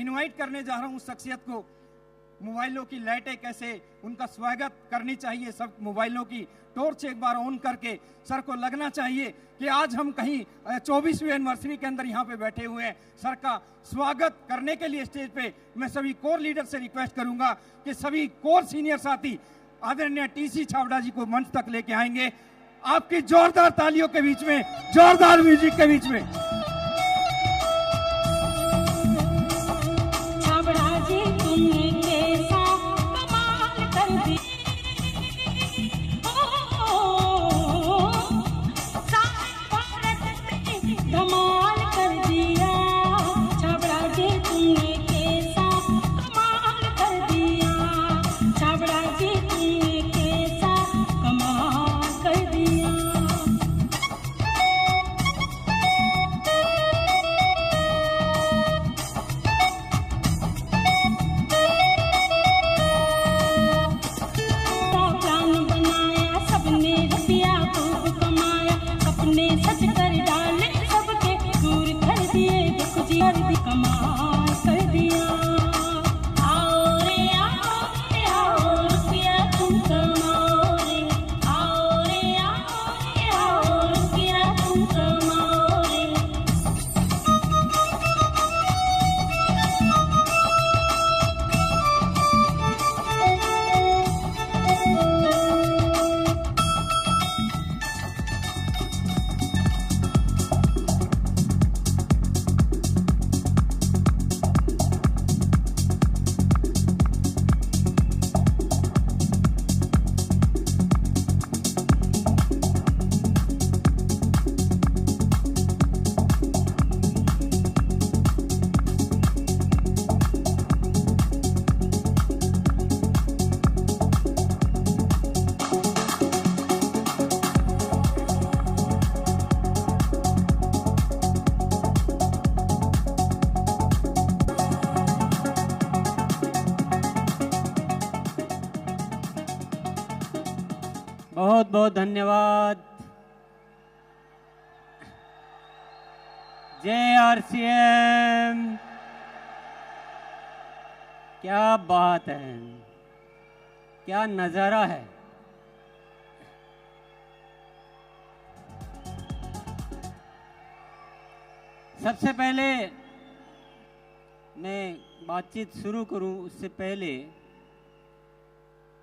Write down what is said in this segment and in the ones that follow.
Invite करने जा रहा हूं उस शख्सियत को। मोबाइलों की लाइटें कैसे उनका स्वागत करनी चाहिए, सब मोबाइलों की टॉर्च एक बार ऑन करके सर को लगना चाहिए कि आज हम कहीं 24वीं एनिवर्सरी के अंदर यहाँ पे बैठे हुए हैं। सर का स्वागत करने के लिए स्टेज पे मैं सभी कोर लीडर से रिक्वेस्ट करूंगा कि सभी कोर सीनियर साथी आदरणीय टीसी छाबड़ा जी को मंच तक लेके आएंगे, आपकी जोरदार तालियों के बीच में, जोरदार म्यूजिक के बीच में। बहुत बहुत धन्यवाद। जय आरसीएम। क्या बात है, क्या नजारा है। सबसे पहले मैं बातचीत शुरू करूं उससे पहले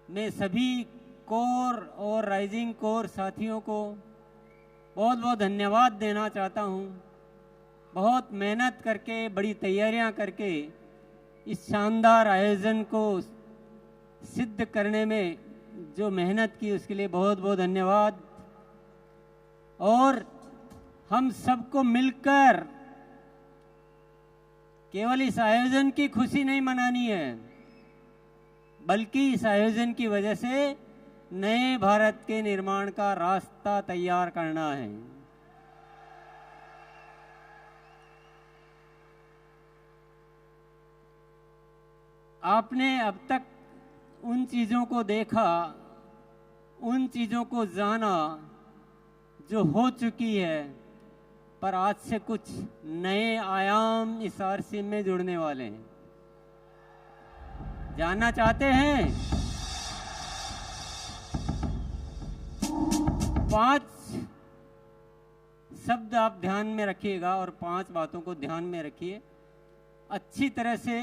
मैं सभी कोर और राइजिंग कोर साथियों को बहुत बहुत धन्यवाद देना चाहता हूं। बहुत मेहनत करके, बड़ी तैयारियां करके इस शानदार आयोजन को सिद्ध करने में जो मेहनत की उसके लिए बहुत बहुत धन्यवाद। और हम सबको मिलकर केवल इस आयोजन की खुशी नहीं मनानी है, बल्कि इस आयोजन की वजह से नए भारत के निर्माण का रास्ता तैयार करना है। आपने अब तक उन चीजों को देखा, उन चीजों को जाना जो हो चुकी है, पर आज से कुछ नए आयाम इस आरसीएम में जुड़ने वाले हैं। जानना चाहते हैं? 5 शब्द आप ध्यान में रखिएगा और 5 बातों को ध्यान में रखिए, अच्छी तरह से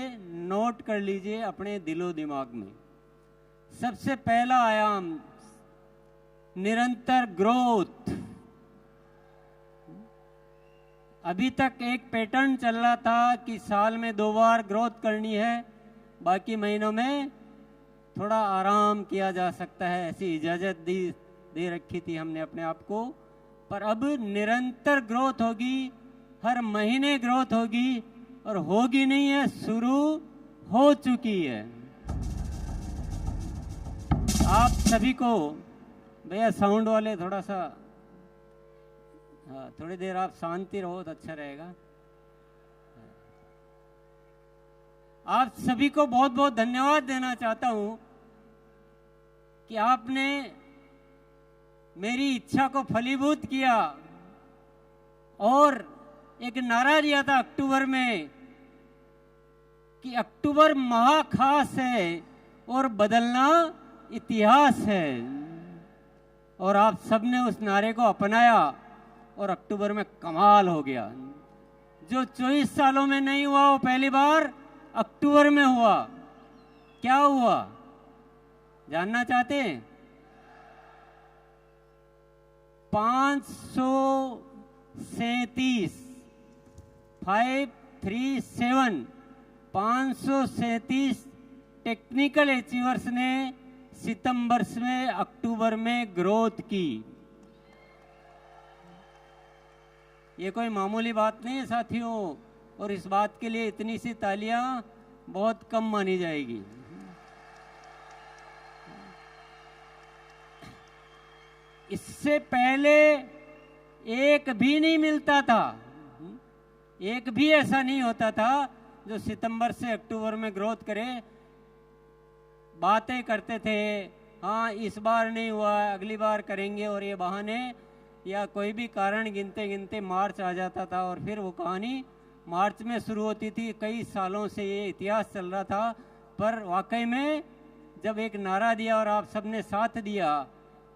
नोट कर लीजिए अपने दिलो दिमाग में। सबसे पहला आयाम निरंतर ग्रोथ। अभी तक एक पैटर्न चल रहा था कि साल में 2 बार ग्रोथ करनी है, बाकी महीनों में थोड़ा आराम किया जा सकता है, ऐसी इजाजत दे रखी थी हमने अपने आप को। पर अब निरंतर ग्रोथ होगी, हर महीने ग्रोथ होगी, और होगी नहीं है, शुरू हो चुकी है। आप सभी को, भैया साउंड वाले थोड़ा सा, हाँ थोड़ी देर आप शांति रहो तो अच्छा रहेगा। आप सभी को बहुत बहुत धन्यवाद देना चाहता हूं कि आपने मेरी इच्छा को फलीभूत किया और एक नारा दिया था अक्टूबर में कि अक्टूबर महाखास है और बदलना इतिहास है। और आप सबने उस नारे को अपनाया और अक्टूबर में कमाल हो गया। जो 24 सालों में नहीं हुआ वो पहली बार अक्टूबर में हुआ। क्या हुआ जानना चाहते हैं? 537 टेक्निकल अचीवर्स ने सितंबर से अक्टूबर में ग्रोथ की। ये कोई मामूली बात नहीं है साथियों, और इस बात के लिए इतनी सी तालियां बहुत कम मानी जाएगी। इससे पहले एक भी नहीं मिलता था, एक भी ऐसा नहीं होता था जो सितंबर से अक्टूबर में ग्रोथ करे। बातें करते थे, हाँ इस बार नहीं हुआ अगली बार करेंगे, और ये बहाने या कोई भी कारण गिनते गिनते मार्च आ जाता था और फिर वो कहानी मार्च में शुरू होती थी। कई सालों से ये इतिहास चल रहा था, पर वाकई में जब एक नारा दिया और आप सबने साथ दिया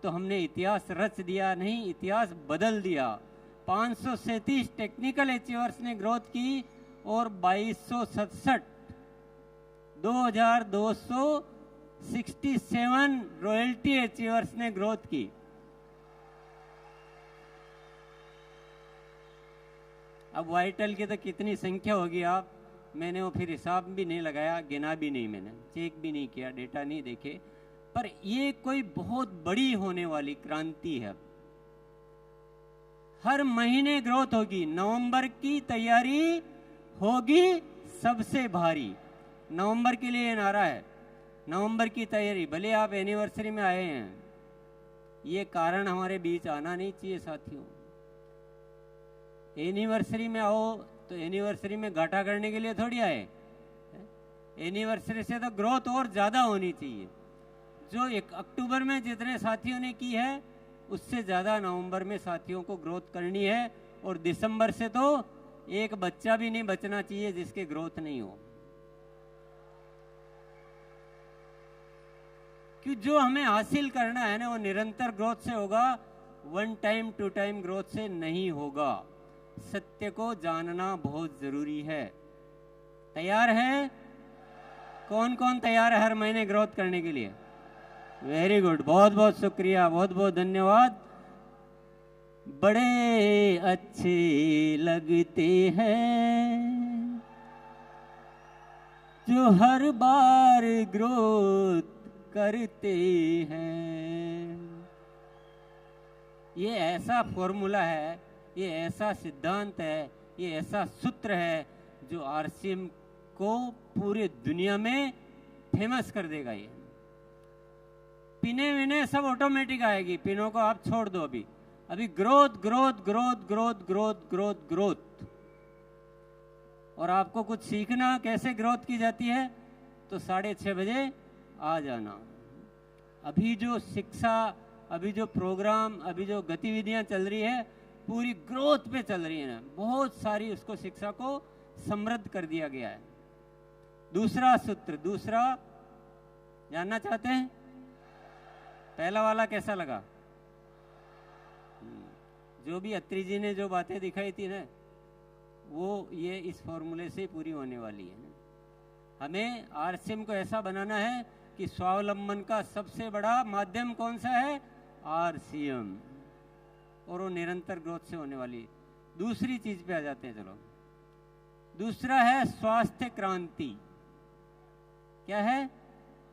तो हमने इतिहास रच दिया, नहीं इतिहास बदल दिया। 537 टेक्निकल अचीवर्स ने ग्रोथ की और 2267 2267 रॉयल्टी अचीवर्स ने ग्रोथ की। अब वाइटल की तो कितनी संख्या होगी मैंने वो फिर हिसाब भी नहीं लगाया, गिना भी नहीं, मैंने चेक भी नहीं किया, डेटा नहीं देखे। पर ये कोई बहुत बड़ी होने वाली क्रांति है। हर महीने ग्रोथ होगी। नवंबर की तैयारी होगी सबसे भारी। नवंबर के लिए नारा है, नवंबर की तैयारी। भले आप एनिवर्सरी में आए हैं, ये कारण हमारे बीच आना नहीं चाहिए साथियों। एनिवर्सरी में आओ तो एनिवर्सरी में घाटा करने के लिए थोड़ी आए। एनिवर्सरी से तो ग्रोथ और ज्यादा होनी चाहिए। जो 1 अक्टूबर में जितने साथियों ने की है उससे ज्यादा नवंबर में साथियों को ग्रोथ करनी है। और दिसंबर से तो एक बच्चा भी नहीं बचना चाहिए जिसके ग्रोथ नहीं हो। कि जो हमें हासिल करना है ना वो निरंतर ग्रोथ से होगा, 1 टाइम 2 टाइम ग्रोथ से नहीं होगा। सत्य को जानना बहुत जरूरी है। तैयार है? कौन कौन तैयार है हर महीने ग्रोथ करने के लिए? वेरी गुड, बहुत बहुत शुक्रिया, बहुत बहुत धन्यवाद। बड़े अच्छे लगते हैं जो हर बार ग्रोथ करते हैं। ये ऐसा फॉर्मूला है, ये ऐसा सिद्धांत है, ये ऐसा सूत्र है जो आरसीएम को पूरे दुनिया में फेमस कर देगा। ये पिने विने सब ऑटोमेटिक आएगी, पिनों को आप छोड़ दो। अभी growth growth growth growth growth growth growth. और आपको कुछ सीखना कैसे ग्रोथ की जाती है तो 6:30 बजे आ जाना। अभी जो शिक्षा, अभी जो प्रोग्राम, अभी जो गतिविधियां चल रही है पूरी ग्रोथ पे चल रही है। बहुत सारी उसको शिक्षा को समृद्ध कर दिया गया है। दूसरा सूत्र, दूसरा जानना चाहते हैं? पहला वाला कैसा लगा? जो भी अत्री जी ने जो बातें दिखाई थी ना वो ये इस फॉर्मूले से पूरी होने वाली है। हमें आरसीएम को ऐसा बनाना है कि स्वावलंबन का सबसे बड़ा माध्यम कौन सा है? आरसीएम। और वो निरंतर ग्रोथ से होने वाली। दूसरी चीज पे आ जाते हैं। चलो, दूसरा है स्वास्थ्य क्रांति। क्या है?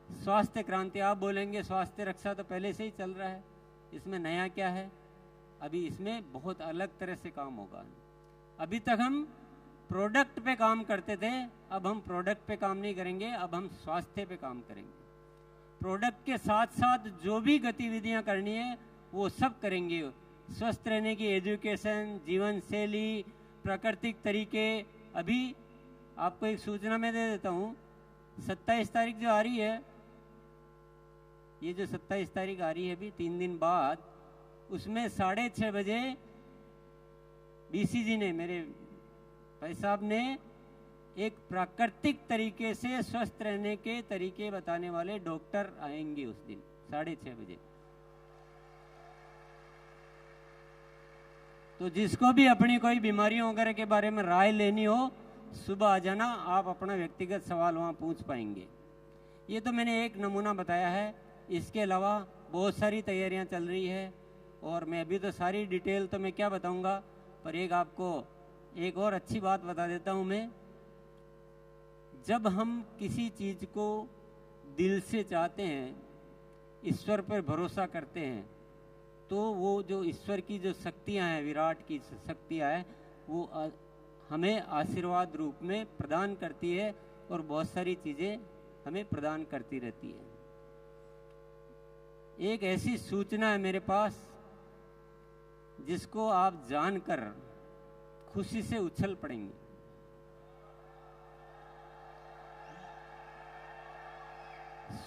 स्वास्थ्य क्रांति। आप बोलेंगे स्वास्थ्य रक्षा तो पहले से ही चल रहा है, इसमें नया क्या है? अभी इसमें बहुत अलग तरह से काम होगा। अभी तक हम प्रोडक्ट पे काम करते थे, अब हम प्रोडक्ट पे काम नहीं करेंगे, अब हम स्वास्थ्य पे काम करेंगे। प्रोडक्ट के साथ साथ जो भी गतिविधियां करनी है वो सब करेंगे। स्वस्थ रहने की एजुकेशन, जीवन शैली, प्राकृतिक तरीके। अभी आपको एक सूचना मैं दे देता हूँ, 27 तारीख जो आ रही है, ये जो 27 तारीख आ रही है अभी 3 दिन बाद, उसमें 6:30 बजे बीसीजी ने, मेरे भाई साहब ने एक प्राकृतिक तरीके से स्वस्थ रहने के तरीके बताने वाले डॉक्टर आएंगे उस दिन 6:30 बजे। तो जिसको भी अपनी कोई बीमारियों वगैरह के बारे में राय लेनी हो, सुबह आ जाना, आप अपना व्यक्तिगत सवाल वहाँ पूछ पाएंगे। ये तो मैंने एक नमूना बताया है, इसके अलावा बहुत सारी तैयारियां चल रही है और मैं अभी तो सारी डिटेल तो मैं क्या बताऊंगा, पर एक आपको एक और अच्छी बात बता देता हूं मैं। जब हम किसी चीज को दिल से चाहते हैं, ईश्वर पर भरोसा करते हैं, तो वो जो ईश्वर की जो शक्तियां हैं, विराट की शक्तियां हैं, वो हमें आशीर्वाद रूप में प्रदान करती है और बहुत सारी चीजें हमें प्रदान करती रहती है। एक ऐसी सूचना है मेरे पास जिसको आप जानकर खुशी से उछल पड़ेंगे।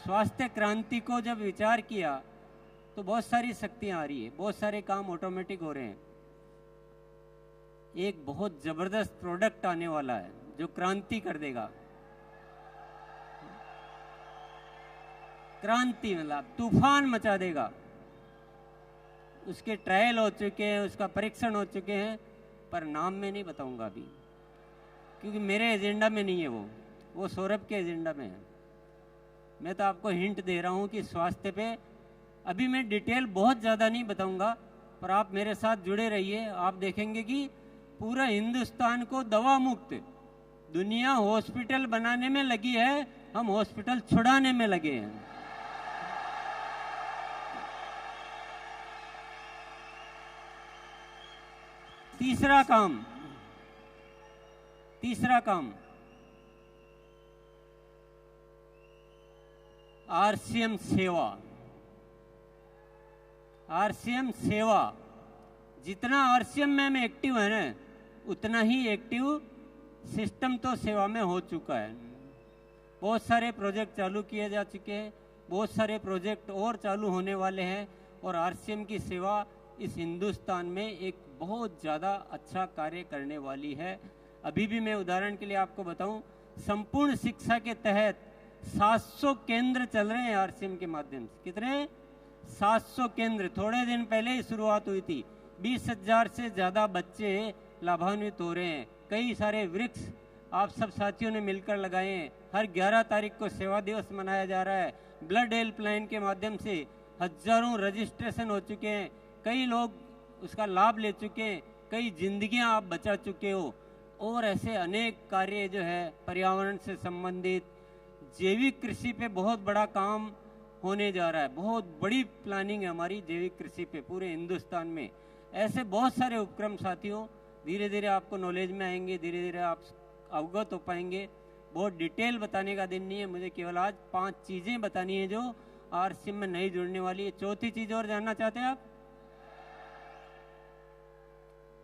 स्वास्थ्य क्रांति को जब विचार किया तो बहुत सारी शक्तियां आ रही है, बहुत सारे काम ऑटोमेटिक हो रहे हैं। एक बहुत जबरदस्त प्रोडक्ट आने वाला है जो क्रांति कर देगा। क्रांति मतलब तूफान मचा देगा। उसके ट्रायल हो चुके हैं, उसका परीक्षण हो चुके हैं, पर नाम में नहीं बताऊंगा अभी, क्योंकि मेरे एजेंडा में नहीं है वो सौरभ के एजेंडा में है। मैं तो आपको हिंट दे रहा हूं कि स्वास्थ्य पे अभी मैं डिटेल बहुत ज़्यादा नहीं बताऊंगा, पर आप मेरे साथ जुड़े रहिए। आप देखेंगे कि पूरा हिंदुस्तान को दवा मुक्त, दुनिया हॉस्पिटल बनाने में लगी है, हम हॉस्पिटल छुड़ाने में लगे हैं। तीसरा काम आरसीएम सेवा। जितना आरसीएम में हम एक्टिव है ना, उतना ही एक्टिव सिस्टम तो सेवा में हो चुका है। बहुत सारे प्रोजेक्ट चालू किए जा चुके हैं, बहुत सारे प्रोजेक्ट और चालू होने वाले हैं, और आरसीएम की सेवा इस हिंदुस्तान में एक बहुत ज़्यादा अच्छा कार्य करने वाली है। अभी भी मैं उदाहरण के लिए आपको बताऊं, संपूर्ण शिक्षा के तहत 700 केंद्र चल रहे हैं आरसीएम के माध्यम से। कितने? 700 केंद्र। थोड़े दिन पहले ही शुरुआत हुई थी। 20,000 से ज़्यादा बच्चे लाभान्वित हो रहे हैं। कई सारे वृक्ष आप सब साथियों ने मिलकर लगाए हैं। हर 11 तारीख को सेवा दिवस मनाया जा रहा है। ब्लड हेल्पलाइन के माध्यम से हजारों रजिस्ट्रेशन हो चुके हैं, कई लोग उसका लाभ ले चुके हैं, कई जिंदगियां आप बचा चुके हो, और ऐसे अनेक कार्य जो है पर्यावरण से संबंधित, जैविक कृषि पे बहुत बड़ा काम होने जा रहा है। बहुत बड़ी प्लानिंग है हमारी जैविक कृषि पे पूरे हिंदुस्तान में। ऐसे बहुत सारे उपक्रम साथियों धीरे धीरे आपको नॉलेज में आएंगे, धीरे धीरे आप अवगत हो पाएंगे। बहुत डिटेल बताने का दिन नहीं है, मुझे केवल आज 5 चीजें बतानी है जो आरसीएम में नहीं जुड़ने वाली है। चौथी चीज और जानना चाहते हैं आप?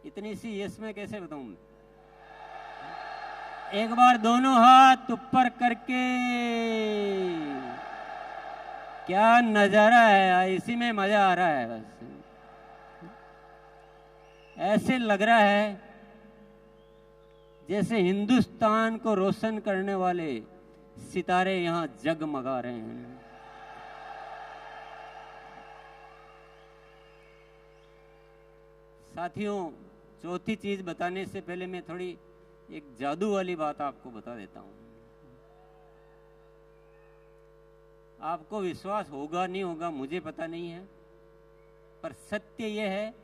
इतनी सी यस में कैसे बताऊं? एक बार दोनों हाथ ऊपर करके, क्या नजारा है, इसी में मजा आ रहा है। बस ऐसे लग रहा है जैसे हिंदुस्तान को रोशन करने वाले सितारे यहां जगमगा रहे हैं। साथियों, चौथी चीज बताने से पहले मैं थोड़ी एक जादू वाली बात आपको बता देता हूं। आपको विश्वास होगा नहीं होगा मुझे पता नहीं है, पर सत्य यह है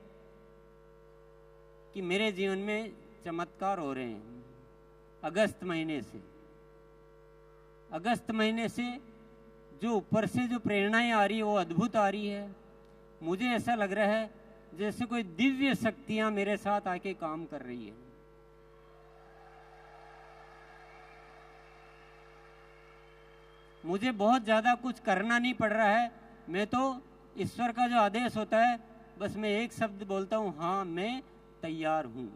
कि मेरे जीवन में चमत्कार हो रहे हैं। अगस्त महीने से जो ऊपर से जो प्रेरणाएं आ रही है वो अद्भुत आ रही है। मुझे ऐसा लग रहा है जैसे कोई दिव्य शक्तियां मेरे साथ आके काम कर रही है। मुझे बहुत ज्यादा कुछ करना नहीं पड़ रहा है। मैं तो ईश्वर का जो आदेश होता है, बस मैं एक शब्द बोलता हूं, हाँ मैं तैयार हूं,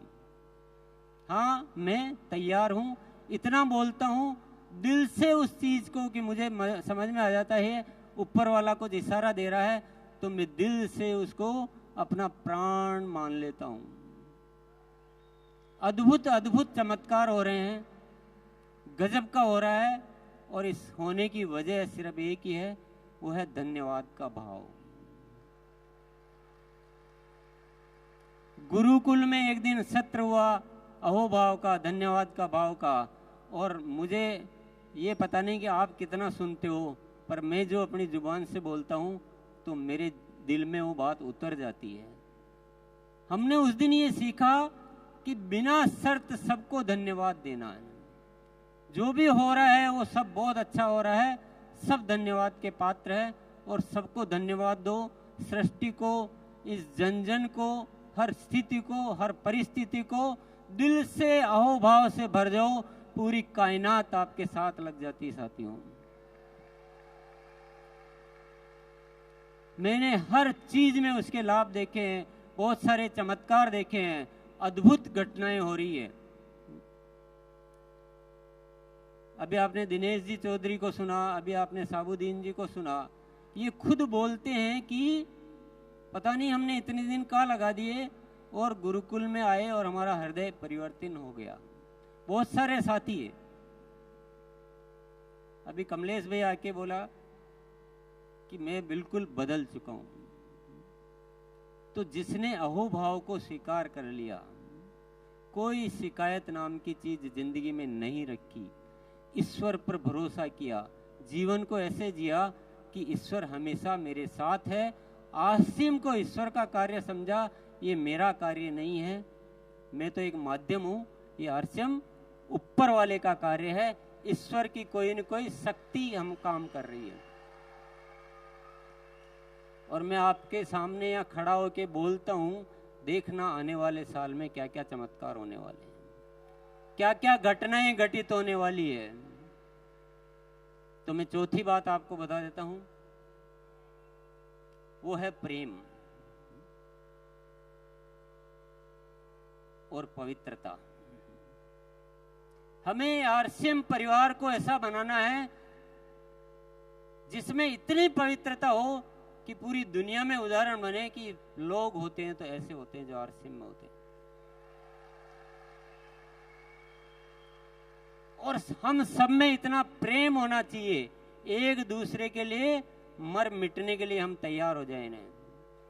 हाँ मैं तैयार हूं। इतना बोलता हूं दिल से उस चीज को कि मुझे समझ में आ जाता है ऊपर वाला कुछ इशारा दे रहा है, तो मैं दिल से उसको अपना प्राण मान लेता हूं। अद्भुत अद्भुत चमत्कार हो रहे हैं। गजब का हो रहा है, और इस होने की वजह सिर्फ एक ही है, वो है धन्यवाद का भाव। गुरुकुल में एक दिन सत्र हुआ अहोभाव का, धन्यवाद का भाव का, और मुझे ये पता नहीं कि आप कितना सुनते हो, पर मैं जो अपनी जुबान से बोलता हूँ तो मेरे दिल में वो बात उतर जाती है। हमने उस दिन ये सीखा कि बिना शर्त सबको धन्यवाद देना है। जो भी हो रहा है वो सब बहुत अच्छा हो रहा है, सब धन्यवाद के पात्र है, और सबको धन्यवाद दो। सृष्टि को, इस जन जन को, हर स्थिति को, हर परिस्थिति को दिल से अहोभाव से भर जाओ, पूरी कायनात आपके साथ लग जाती है। साथियों, मैंने हर चीज में उसके लाभ देखे हैं, बहुत सारे चमत्कार देखे हैं, अद्भुत घटनाएं हो रही है। अभी आपने दिनेश जी चौधरी को सुना, अभी आपने साबुद्दीन जी को सुना, ये खुद बोलते हैं कि पता नहीं हमने इतने दिन कहाँ लगा दिए और गुरुकुल में आए और हमारा हृदय परिवर्तन हो गया। बहुत सारे साथी है। अभी कमलेश भाई आके बोला कि मैं बिल्कुल बदल चुका हूं। तो जिसने अहोभाव को स्वीकार कर लिया, कोई शिकायत नाम की चीज जिंदगी में नहीं रखी, ईश्वर पर भरोसा किया, जीवन को ऐसे जिया कि ईश्वर हमेशा मेरे साथ है, आसिम को ईश्वर का कार्य समझा, ये मेरा कार्य नहीं है, मैं तो एक माध्यम हूं, ये आसिम ऊपर वाले का कार्य है, ईश्वर की कोई न कोई शक्ति हम काम कर रही है। और मैं आपके सामने यहाँ खड़ा होके बोलता हूँ, देखना आने वाले साल में क्या क्या चमत्कार होने वाले हैं, क्या क्या घटनाएं घटित होने वाली है। तो मैं चौथी बात आपको बता देता हूं, वो है प्रेम और पवित्रता। हमें आरसीएम परिवार को ऐसा बनाना है जिसमें इतनी पवित्रता हो कि पूरी दुनिया में उदाहरण बने कि लोग होते हैं तो ऐसे होते हैं जो आरसीएम में होते हैं। और हम सब में इतना प्रेम होना चाहिए, एक दूसरे के लिए मर मिटने के लिए हम तैयार हो जाए। नहीं,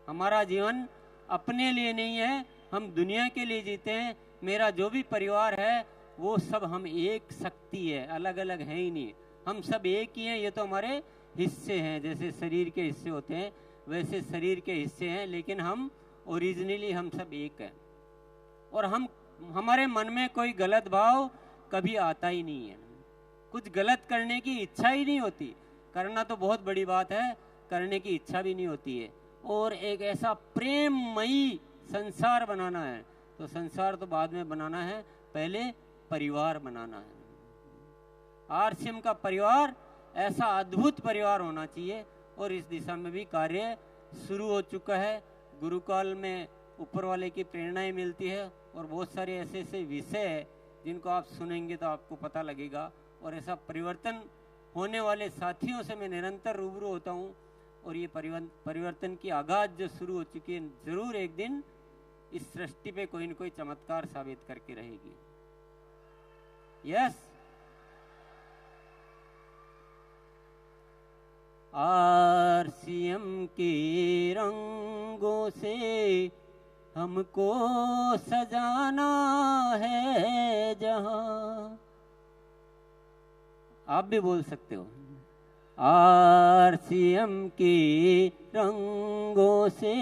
हमारा जीवन अपने लिए नहीं है, हम दुनिया के लिए जीते हैं। मेरा जो भी परिवार है वो सब हम एक शक्ति है, अलग अलग है ही नहीं, हम सब एक ही हैं। ये तो हमारे हिस्से हैं, जैसे शरीर के हिस्से होते हैं वैसे शरीर के हिस्से हैं, लेकिन हम ओरिजिनली हम सब एक हैं। और हमारे मन में कोई गलत भाव कभी आता ही नहीं है, कुछ गलत करने की इच्छा ही नहीं होती। करना तो बहुत बड़ी बात है, करने की इच्छा भी नहीं होती है। और एक ऐसा प्रेममयी संसार बनाना है, तो संसार तो बाद में बनाना है, पहले परिवार बनाना है। आरसीएम का परिवार ऐसा अद्भुत परिवार होना चाहिए, और इस दिशा में भी कार्य शुरू हो चुका है। गुरुकाल में ऊपर वाले की प्रेरणाएं मिलती है, और बहुत सारे ऐसे ऐसे विषय है जिनको आप सुनेंगे तो आपको पता लगेगा। और ऐसा परिवर्तन होने वाले साथियों से मैं निरंतर रूबरू होता हूँ, और ये परिवर्तन की आगाज जो शुरू हो चुकी है, जरूर एक दिन इस सृष्टि पे कोई न कोई चमत्कार साबित करके रहेगी। यस, आरसीएम के रंगों से हमको सजाना है जहां। आप भी बोल सकते हो, आरसीएम के रंगों से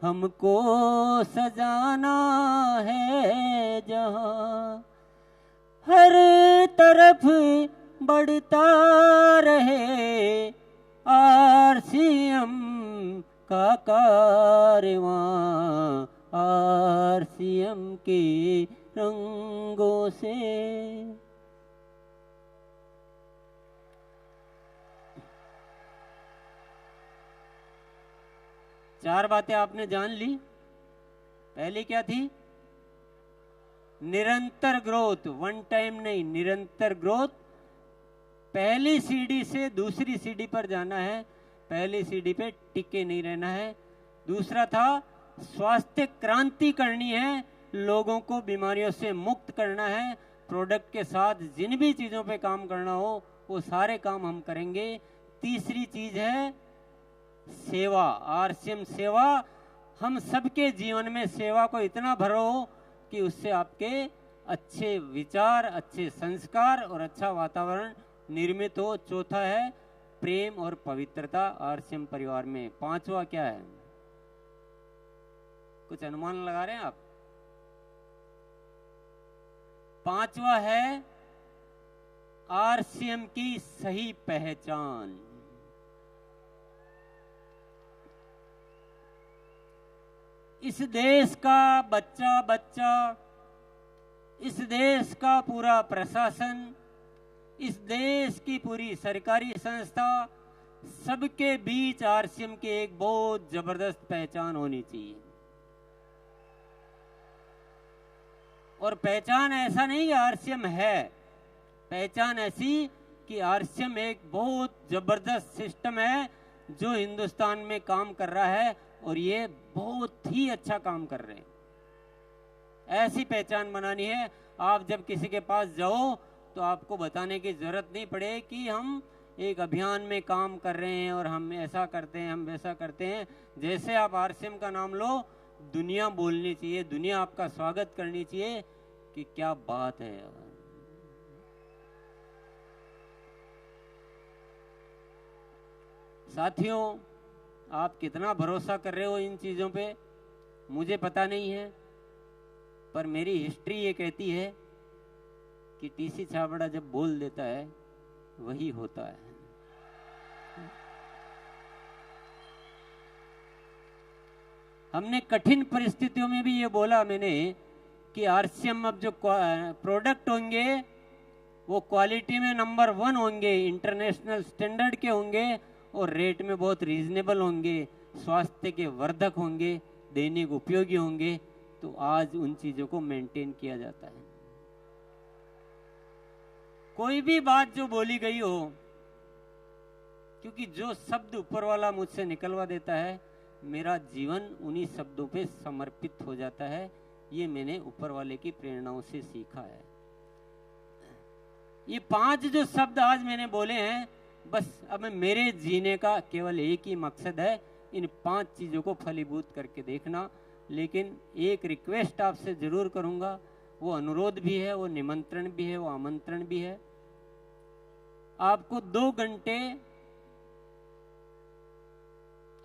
हमको सजाना है जहां, हर तरफ बढ़ता रहे आरसीएम का कारवां, आरसीएम के रंगों से। चार बातें आपने जान ली। पहली क्या थी? निरंतर ग्रोथ, वन टाइम नहीं, निरंतर ग्रोथ। पहली सीढ़ी से दूसरी सीढ़ी पर जाना है, पहली सीढ़ी पे टिके नहीं रहना है। दूसरा था स्वास्थ्य क्रांति करनी है, लोगों को बीमारियों से मुक्त करना है, प्रोडक्ट के साथ जिन भी चीज़ों पे काम करना हो वो सारे काम हम करेंगे। तीसरी चीज है सेवा, आरसीएम सेवा। हम सबके जीवन में सेवा को इतना भरो कि उससे आपके अच्छे विचार, अच्छे संस्कार और अच्छा वातावरण निर्मित हो। चौथा है प्रेम और पवित्रता आरसीएम परिवार में। पांचवा क्या है? कुछ अनुमान लगा रहे हैं आप? पांचवा है आरसीएम की सही पहचान। इस देश का बच्चा, इस देश का पूरा प्रशासन, इस देश की पूरी सरकारी संस्था, सबके बीच आरसीएम की एक बहुत जबरदस्त पहचान होनी चाहिए। और पहचान ऐसा नहीं आरसीएम है, पहचान ऐसी कि आरसीएम एक बहुत जबरदस्त सिस्टम है जो हिंदुस्तान में काम कर रहा है और ये बहुत ही अच्छा काम कर रहे हैं। ऐसी पहचान बनानी है। आप जब किसी के पास जाओ तो आपको बताने की जरूरत नहीं पड़े कि हम एक अभियान में काम कर रहे हैं और हम ऐसा करते हैं, हम वैसा करते हैं। जैसे आप आरसीएम का नाम लो, दुनिया बोलनी चाहिए, दुनिया आपका स्वागत करनी चाहिए कि क्या बात है यार। साथियों, आप कितना भरोसा कर रहे हो इन चीजों पे मुझे पता नहीं है, पर मेरी हिस्ट्री ये कहती है कि टीसी छाबड़ा जब बोल देता है वही होता है। हमने कठिन परिस्थितियों में भी ये बोला मैंने कि आरसीएम अब जो प्रोडक्ट होंगे वो क्वालिटी में नंबर 1 होंगे, इंटरनेशनल स्टैंडर्ड के होंगे और रेट में बहुत रीजनेबल होंगे, स्वास्थ्य के वर्धक होंगे, दैनिक उपयोगी होंगे। तो आज उन चीजों को मेंटेन किया जाता है। कोई भी बात जो बोली गई हो, क्योंकि जो शब्द ऊपर वाला मुझसे निकलवा देता है, मेरा जीवन उन्हीं शब्दों पे समर्पित हो जाता है। ये मैंने ऊपर वाले की प्रेरणाओं से सीखा है। ये 5 जो शब्द आज मैंने बोले हैं, बस अब मेरे जीने का केवल एक ही मकसद है, इन 5 चीजों को फलीभूत करके देखना। लेकिन एक रिक्वेस्ट आपसे जरूर करूंगा, वो अनुरोध भी है, वो निमंत्रण भी है, वो आमंत्रण भी है। आपको 2 घंटे,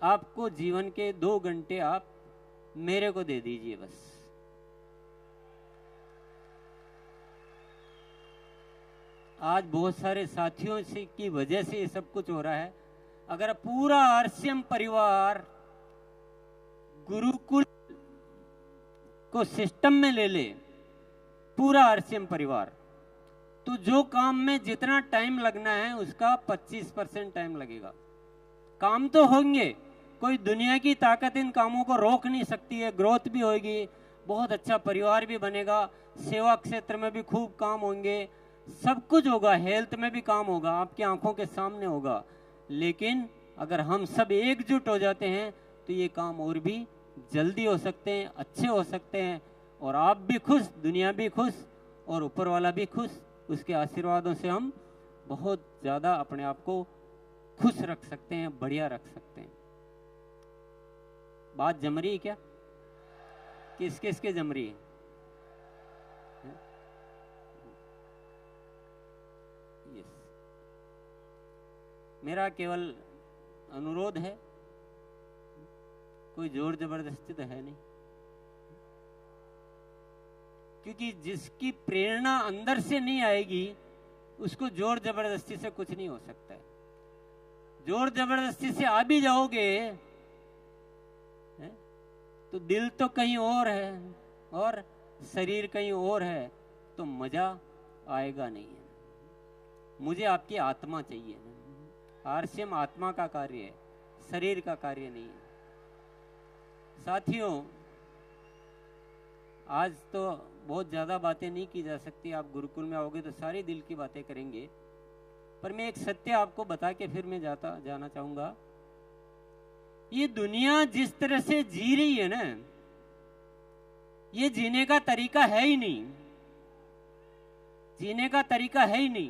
आपको जीवन के 2 घंटे आप मेरे को दे दीजिए बस। आज बहुत सारे साथियों से की वजह से ये सब कुछ हो रहा है। अगर पूरा आरसीएम परिवार गुरुकुल को सिस्टम में ले ले, पूरा आरसीएम परिवार, तो जो काम में जितना टाइम लगना है उसका 25% टाइम लगेगा। काम तो होंगे, कोई दुनिया की ताकत इन कामों को रोक नहीं सकती है। ग्रोथ भी होगी, बहुत अच्छा परिवार भी बनेगा, सेवा क्षेत्र में भी खूब काम होंगे, सब कुछ होगा, हेल्थ में भी काम होगा, आपकी आंखों के सामने होगा। लेकिन अगर हम सब एकजुट हो जाते हैं तो ये काम और भी जल्दी हो सकते हैं, अच्छे हो सकते हैं, और आप भी खुश, दुनिया भी खुश और ऊपर वाला भी खुश। उसके आशीर्वादों से हम बहुत ज्यादा अपने आप को खुश रख सकते हैं, बढ़िया रख सकते हैं। बात जम रही है क्या? किस किस के जम रही है? मेरा केवल अनुरोध है, कोई जोर जबरदस्ती तो है नहीं, क्योंकि जिसकी प्रेरणा अंदर से नहीं आएगी उसको जोर जबरदस्ती से कुछ नहीं हो सकता है। जोर जबरदस्ती से आ भी जाओगे तो दिल तो कहीं और है और शरीर कहीं और है, तो मजा आएगा नहीं है। मुझे आपकी आत्मा चाहिए। आरसीएम आत्मा का कार्य है, शरीर का कार्य नहीं है। साथियों, आज तो बहुत ज्यादा बातें नहीं की जा सकती, आप गुरुकुल में आओगे तो सारी दिल की बातें करेंगे, पर मैं एक सत्य आपको बता के फिर मैं जाना चाहूंगा। ये दुनिया जिस तरह से जी रही है ना, ये जीने का तरीका है ही नहीं। जीने का तरीका है ही नहीं।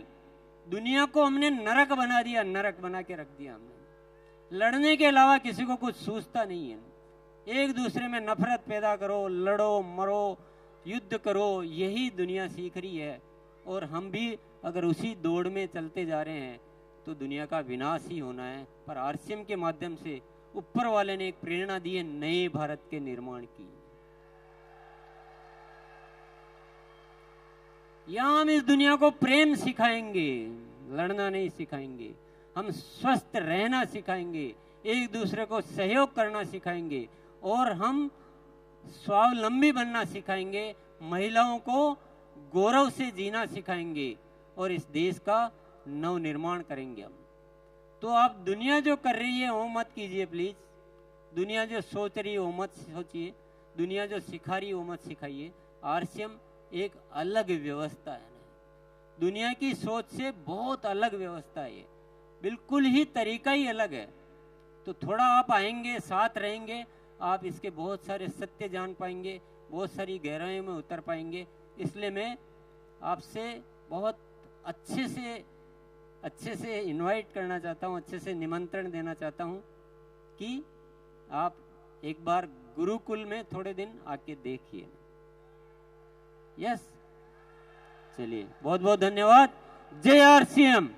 दुनिया को हमने नरक बना दिया, नरक बना के रख दिया हमने। लड़ने के अलावा किसी को कुछ सूझता नहीं है। एक दूसरे में नफरत पैदा करो, लड़ो मरो, युद्ध करो, यही दुनिया सीख रही है। और हम भी अगर उसी दौड़ में चलते जा रहे हैं तो दुनिया का विनाश ही होना है। पर आरसीएम के माध्यम से ऊपर वाले ने एक प्रेरणा दी है नए भारत के निर्माण की। यहां हम इस दुनिया को प्रेम सिखाएंगे, लड़ना नहीं सिखाएंगे। हम स्वस्थ रहना सिखाएंगे, एक दूसरे को सहयोग करना सिखाएंगे और हम स्वावलंबी बनना सिखाएंगे। महिलाओं को गौरव से जीना सिखाएंगे और इस देश का नव निर्माण करेंगे हम। तो आप दुनिया जो कर रही है वो मत कीजिए प्लीज। दुनिया जो सोच रही है वो मत सोचिए, दुनिया जो सिखा रही है वो मत सिखाइए। आरसीएम एक अलग व्यवस्था है, दुनिया की सोच से बहुत अलग व्यवस्था है, बिल्कुल ही तरीका ही अलग है। तो थोड़ा आप आएंगे, साथ रहेंगे, आप इसके बहुत सारे सत्य जान पाएंगे, बहुत सारी गहराइयों में उतर पाएंगे। इसलिए मैं आपसे बहुत अच्छे से इनवाइट करना चाहता हूँ, अच्छे से निमंत्रण देना चाहता हूँ कि आप एक बार गुरुकुल में थोड़े दिन आके देखिए। यस, चलिए बहुत बहुत धन्यवाद। जय आरसीएम।